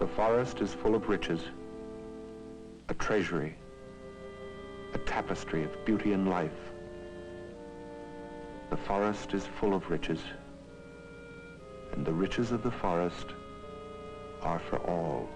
The forest is full of riches, a treasury, a tapestry of beauty and life. The forest is full of riches, and the riches of the forest are for all.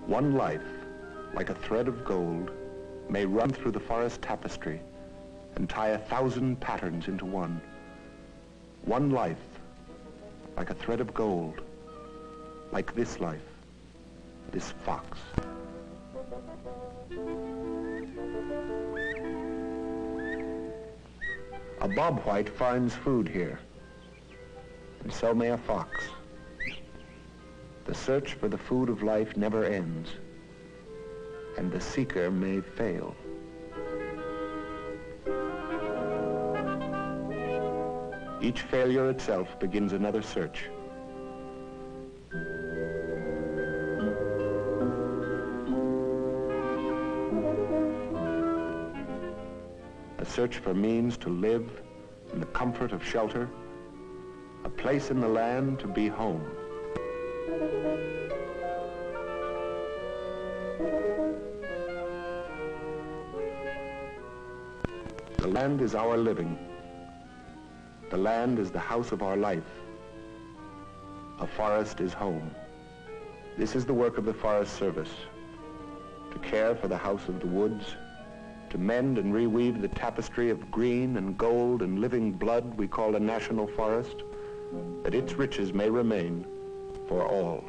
One life, like a thread of gold, may run through the forest tapestry and tie 1,000 patterns into one. One life, like a thread of gold, like this life, this fox. A bobwhite finds food here, and so may a fox. The search for the food of life never ends, and the seeker may fail. Each failure itself begins another search. A search for means to live in the comfort of shelter, a place in the land to be home. The land is our living. The land is the house of our life. A forest is home. This is the work of the Forest Service, to care for the house of the woods, to mend and reweave the tapestry of green and gold and living blood we call a national forest, that its riches may remain for all.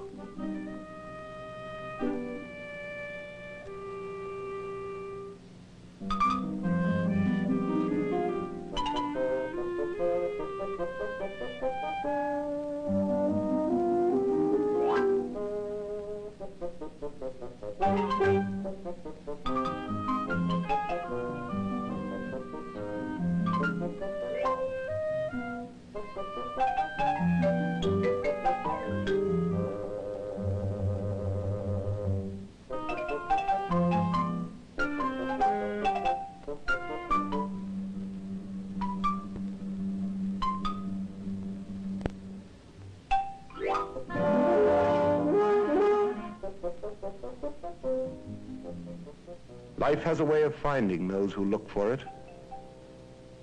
Life has a way of finding those who look for it.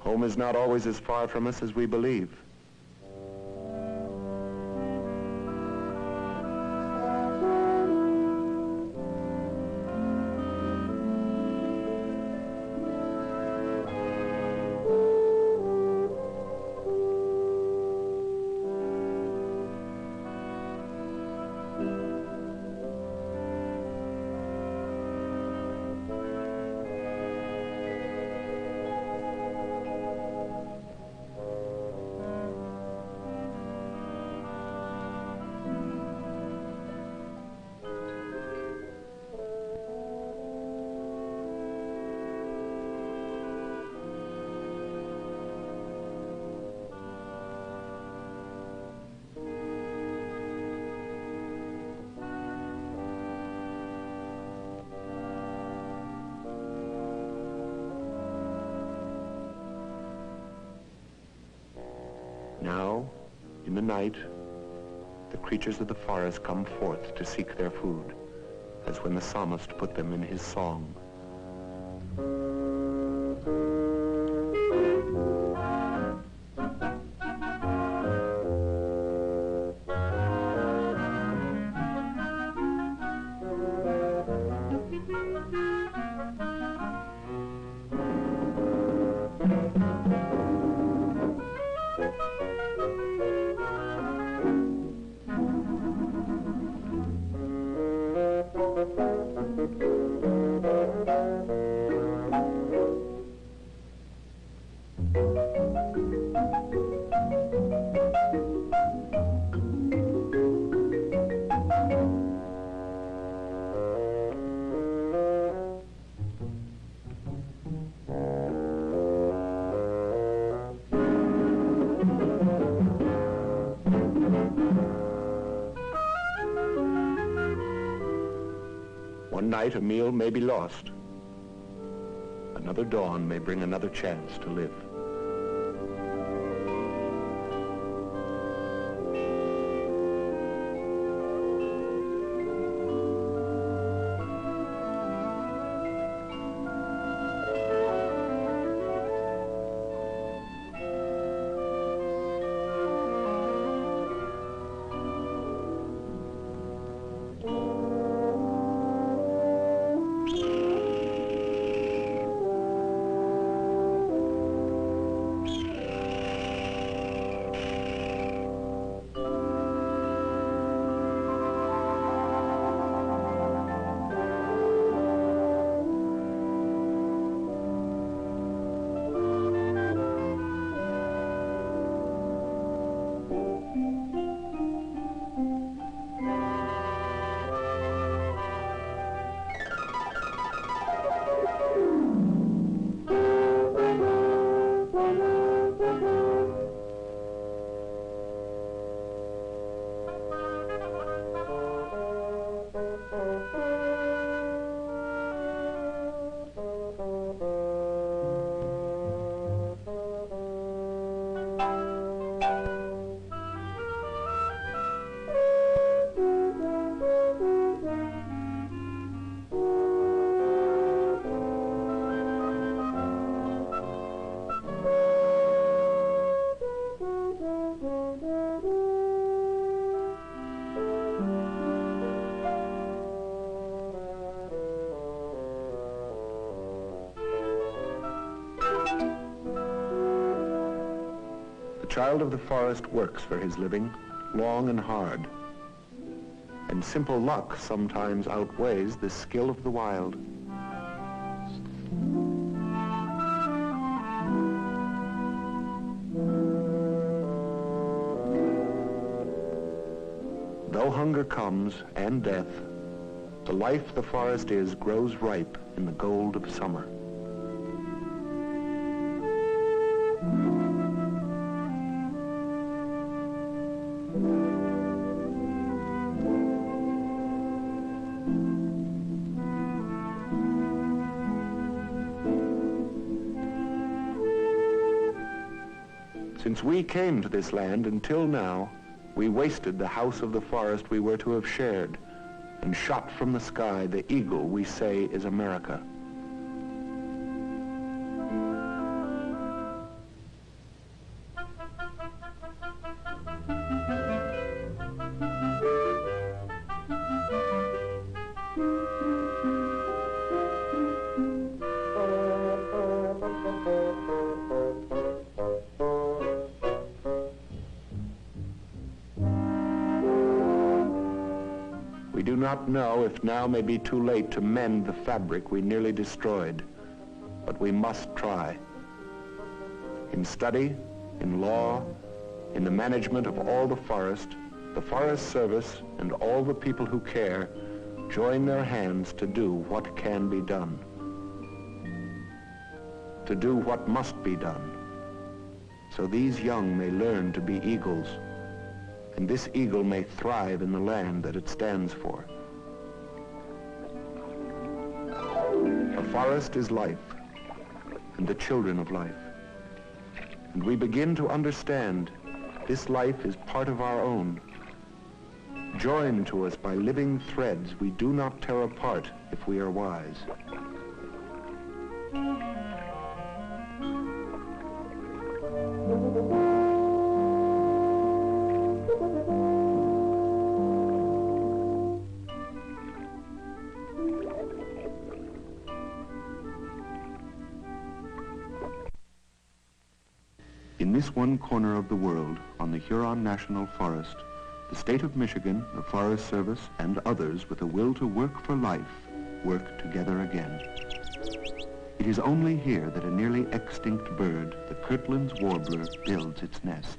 Home is not always as far from us as we believe. Now, in the night, the creatures of the forest come forth to seek their food, as when the psalmist put them in his song. One night a meal may be lost. Another dawn may bring another chance to live. The child of the forest works for his living, long and hard. And simple luck sometimes outweighs the skill of the wild. Though hunger comes and death, the life the forest is grows ripe in the gold of summer. Since we came to this land until now, we wasted the house of the forest we were to have shared, and shot from the sky the eagle we say is America. We do not know if now may be too late to mend the fabric we nearly destroyed, but we must try. In study, in law, in the management of all the Forest Service and all the people who care join their hands to do what can be done, to do what must be done, so these young may learn to be eagles, and this eagle may thrive in the land that it stands for. A forest is life, and the children of life. And we begin to understand this life is part of our own, joined to us by living threads we do not tear apart if we are wise. In this one corner of the world, on the Huron National Forest, the state of Michigan, the Forest Service, and others with a will to work for life, work together again. It is only here that a nearly extinct bird, the Kirtland's warbler, builds its nest.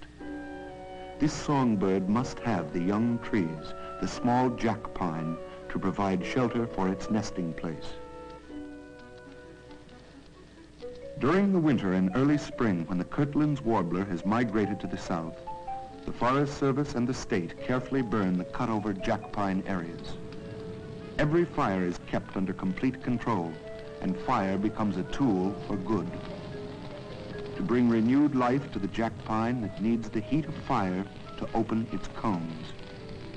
This songbird must have the young trees, the small jack pine, to provide shelter for its nesting place. During the winter and early spring, when the Kirtland's warbler has migrated to the south, the Forest Service and the state carefully burn the cut-over jack pine areas. Every fire is kept under complete control, and fire becomes a tool for good. To bring renewed life to the jack pine that needs the heat of fire to open its cones,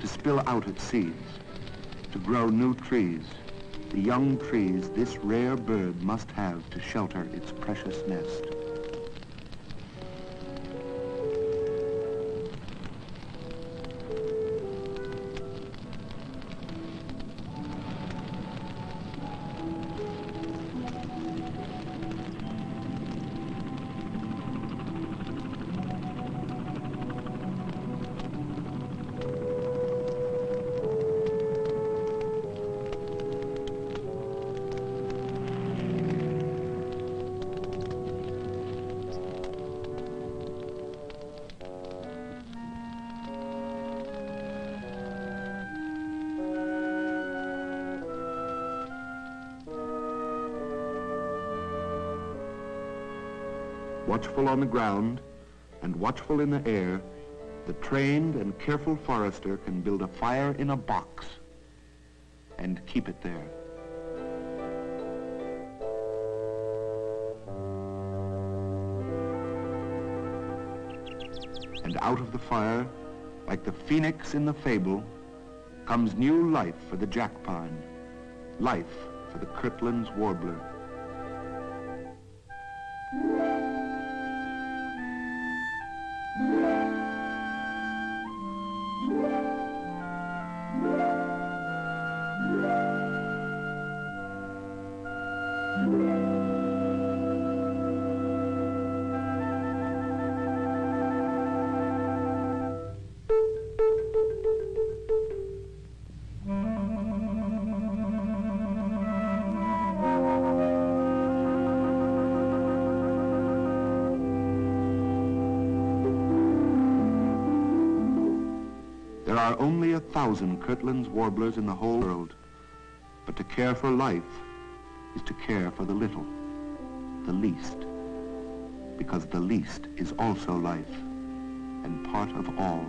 to spill out its seeds, to grow new trees, the young trees this rare bird must have to shelter its precious nest. Watchful on the ground and watchful in the air, the trained and careful forester can build a fire in a box and keep it there. And out of the fire, like the phoenix in the fable, comes new life for the jack pine, life for the Kirtland's warbler. There are only 1,000 Kirtland's warblers in the whole world, but to care for life is to care for the little, the least, because the least is also life and part of all.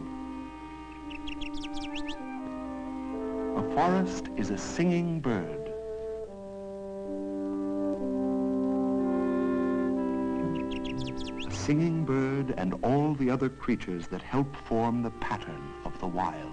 A forest is a singing bird. A singing bird and all the other creatures that help form the pattern of the wild.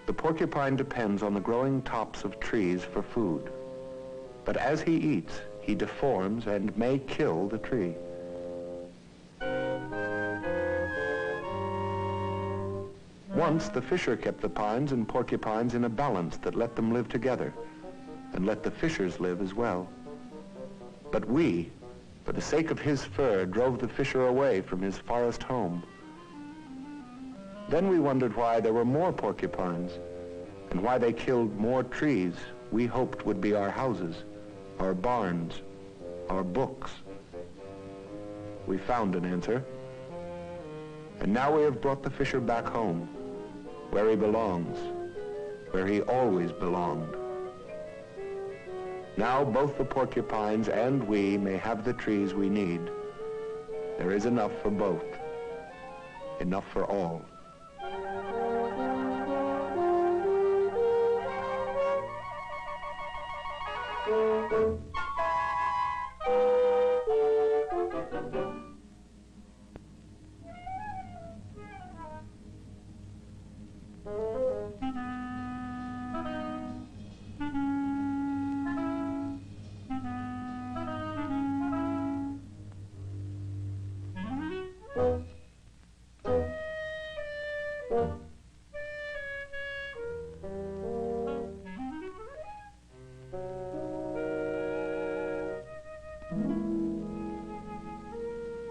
The porcupine depends on the growing tops of trees for food. But as he eats, he deforms and may kill the tree. Once, the fisher kept the pines and porcupines in a balance that let them live together, and let the fishers live as well. But we, for the sake of his fur, drove the fisher away from his forest home. Then we wondered why there were more porcupines, and why they killed more trees we hoped would be our houses, our barns, our books. We found an answer. And now we have brought the fisher back home, where he belongs, where he always belonged. Now both the porcupines and we may have the trees we need. There is enough for both, enough for all.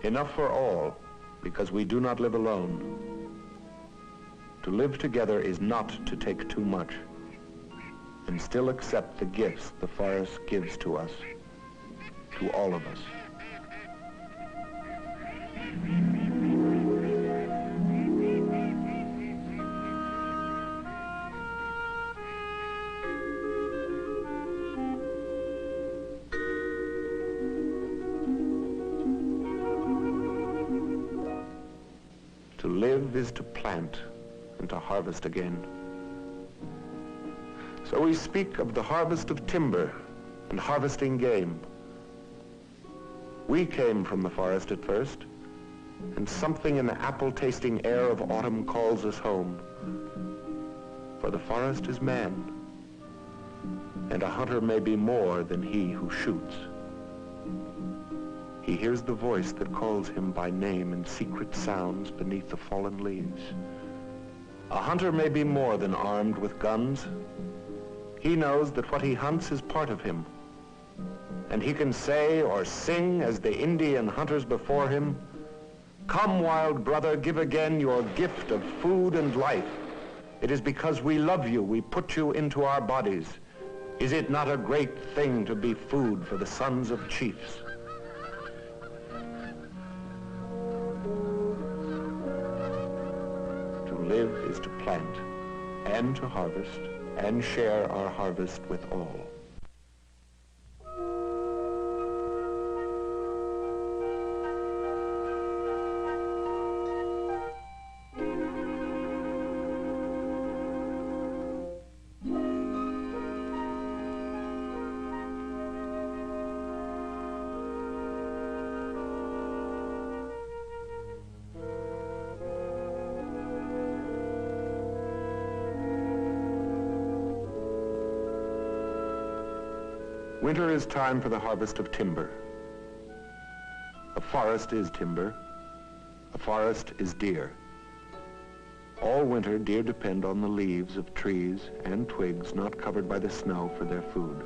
Enough for all, because we do not live alone. To live together is not to take too much, and still accept the gifts the forest gives to us, to all of us. To live is to plant and to harvest again. So we speak of the harvest of timber and harvesting game. We came from the forest at first, and something in the apple-tasting air of autumn calls us home. For the forest is man, and a hunter may be more than he who shoots. He hears the voice that calls him by name in secret sounds beneath the fallen leaves. A hunter may be more than armed with guns. He knows that what he hunts is part of him, and he can say or sing as the Indian hunters before him, "Come, wild brother, give again your gift of food and life. It is because we love you we put you into our bodies. Is it not a great thing to be food for the sons of chiefs?" To live is to plant and to harvest and share our harvest with all. Winter is time for the harvest of timber. A forest is timber. A forest is deer. All winter, deer depend on the leaves of trees and twigs not covered by the snow for their food.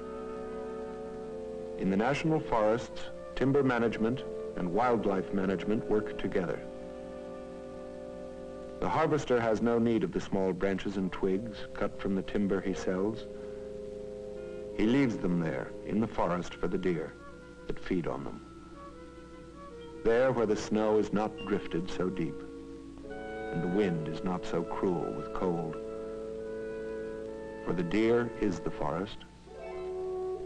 In the national forests, timber management and wildlife management work together. The harvester has no need of the small branches and twigs cut from the timber he sells. He leaves them there in the forest for the deer that feed on them. There where the snow is not drifted so deep and the wind is not so cruel with cold. For the deer is the forest,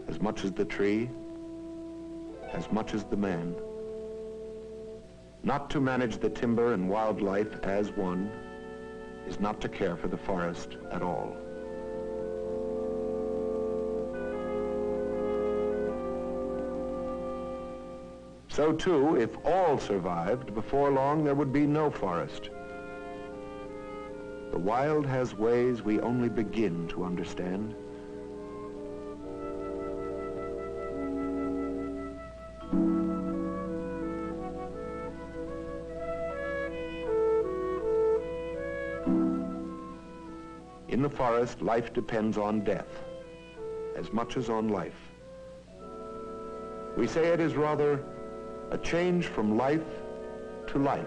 as much as the tree, as much as the man. Not to manage the timber and wildlife as one is not to care for the forest at all. So too, if all survived, before long there would be no forest. The wild has ways we only begin to understand. In the forest, life depends on death as much as on life. We say it is rather a change from life to life.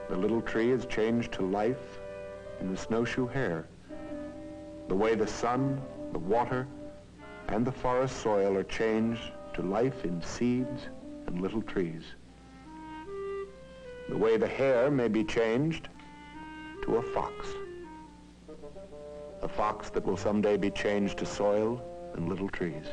The little tree is changed to life in the snowshoe hare. The way the sun, the water, and the forest soil are changed to life in seeds and little trees. The way the hare may be changed to a fox that will someday be changed to soil and little trees.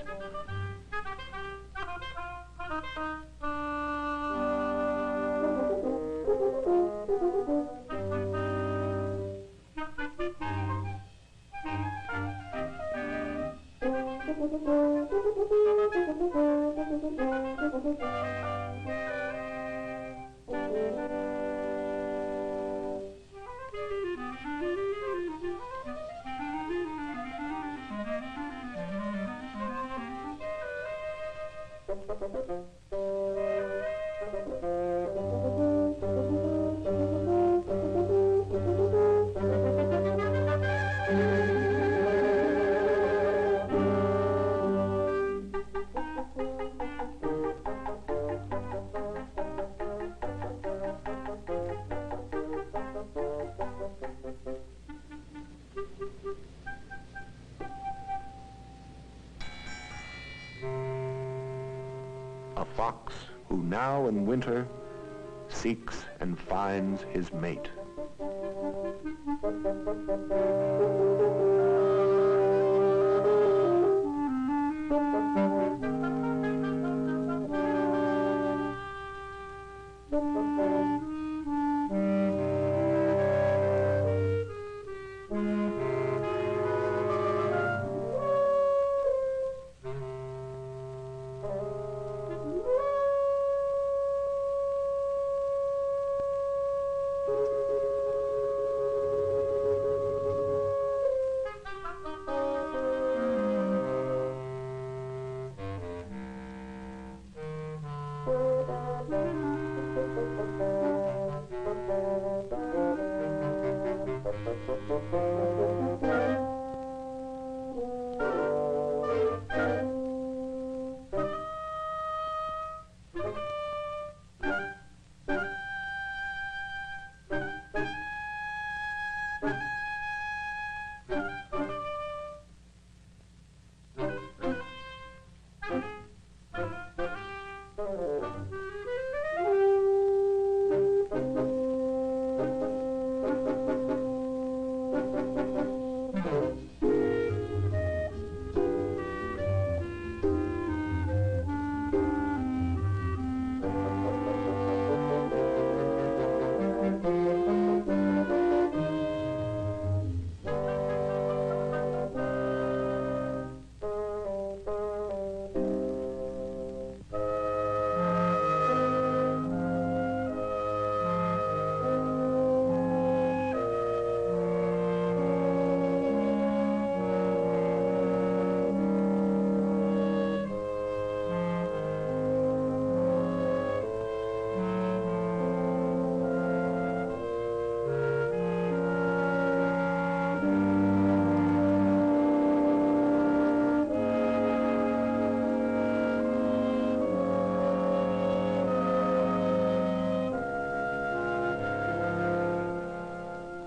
A fox who now in winter seeks and finds his mate.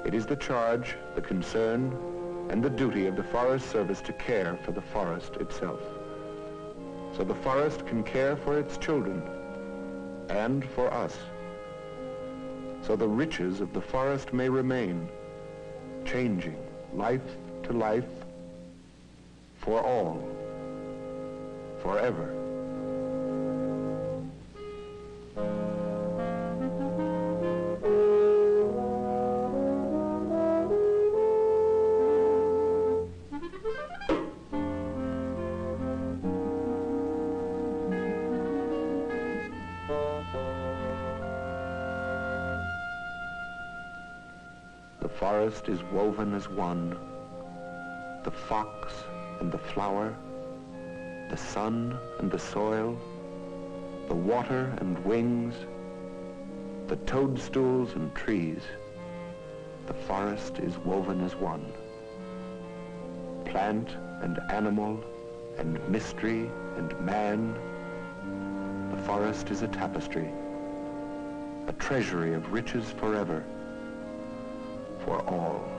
It is the charge, the concern, and the duty of the Forest Service to care for the forest itself, so the forest can care for its children and for us, so the riches of the forest may remain, changing life to life, for all, forever. The forest is woven as one, the fox and the flower, the sun and the soil, the water and wings, the toadstools and trees. The forest is woven as one. Plant and animal and mystery and man, the forest is a tapestry, a treasury of riches forever, for all.